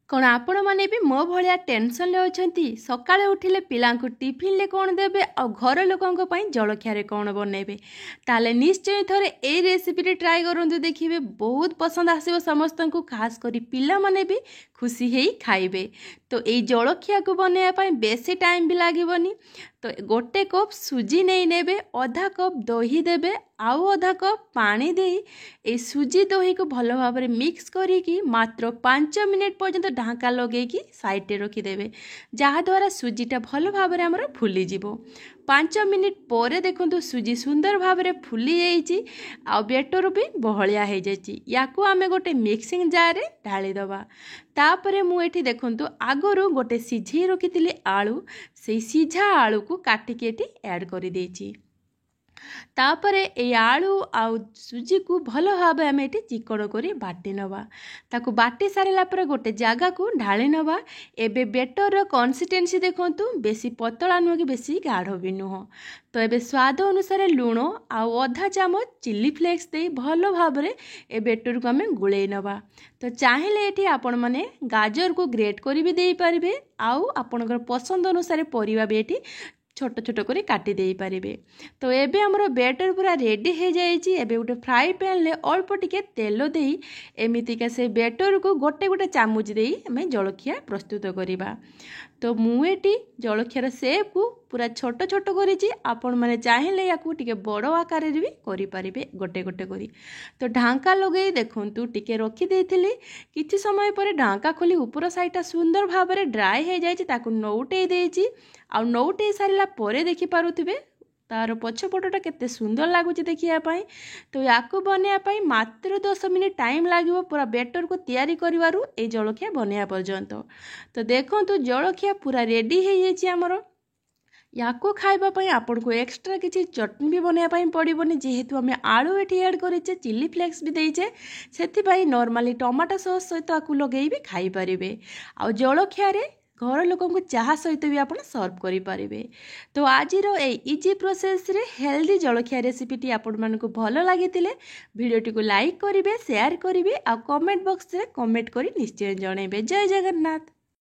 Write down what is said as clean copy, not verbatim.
कौन आपण मैंने भी मो भाया टेंशन ले अछंती सकाळे उठिले पिलांकु टिफिन ले कौन देबे आ घर लोकंक पई जलखिया रे कौन बनेबे ताले निश्चय थरे ए रेसिपी रे ट्राई करंतु देखिबे बहुत पसंद आसीबो समस्तंकु खास करी पिला माने भी खुशी हेई खाइबे। तो ए जलखिया को बनाया पई बेसी टाइम भी लागिबोनी। तो गोटे कप सुजी नहीं नेबे आधा कप दही देबे आउ आधा कप पानी दे ए सुजी दही को भल भाव में मिक्स करी मात्र 5 मिनिट पर्यंत ढांका लगे कि साइड रे रखिदेवे जहाद्वारा सुजीटा भल भाव में आमर फुली जीवो। 5 मिनिट पर देखो सुजी सुंदर भाव में फुली जाइए आ बेटर भी बहलिया हो जाइए। या आम गोटे मिक्सिंग जार रे ढाली दबा। तापरे मुझे देखु आगरू गोटे सिझे रखी आलू से सिझा आलू को काटिकी एटी ऐड कर देछि। तापरे ए आलू आउ सुजी को भल भाव आम ये चिकण कर बाटी नवा। ताकू बाटी सारा पर गोटे जगह को ढाली नवा। एबे बेटर कंसिस्टेंसी देखंतु बेसी पतला नुह कि बेसी गाढ़ भी नुह। तो एबे स्वाद अनुसार लुण आउ आधा चामच चिली फ्लेक्स दे भल भाव में ए बेटर को आम गुले नवा। तो चाहिए ये आपण मैंने गाजर को ग्रेट कर भी दे पारे आउ आपणकर पसंद अनुसार परिबा भी ये छोट छोट कर काटी दे पारे। तो एबे हमरो बैटर पूरा रेडी हो जाइए। एबे गोटे फ्राई पैन ले अल्प टिके तेल दे एमितिका से बैटर को गोटे गोटे चामच दे आम जलखिया प्रस्तुत करवा। तो मुझे जलखियार सेप को पूरा छोट छोट करी आपण मैंने चाहिए या टिके बड़ आकार भी करें गोटे गोटे करी। तो ढांका लगे देखूँ टिके रखी किछि समय पर ढांका खोली ऊपर साइडटा सुंदर भाव में ड्राए हो जाए नौटे देछि। आ नौटे सारा पर देखिपे तार पछपटा केते सुंदर लगुच देखापी। तो या बनवाई मात्र 10 मिनिट टाइम लगे पूरा बेटर को तैयारी करिवारु ए जलखिया बनवा पर्यंत। तो देखो जलखिया पूरा रेडी हो जाइए आमर। या खावाई आपन को एक्स्ट्रा किसी चटनी भी बनवाई पड़ोनी जेहेतु आम आलू ये ऐड करेचे चिली फ्लेक्स भी देचे से नॉर्मली टमाटो सॉस सहित आपको लगे भी खाई पारे। आ जलखिया घर लोक चाह सहित भी आप सर्व करें। तो आज इजी प्रोसेस रे हेल्दी जलखिया रेसिपीटी आपण मानक भल लगी भिडियोटी को लाइक करेंगे शेयर करेंगे आ कमेंट बॉक्स रे कमेंट करी निश्चय जनइबे। जय जगन्नाथ।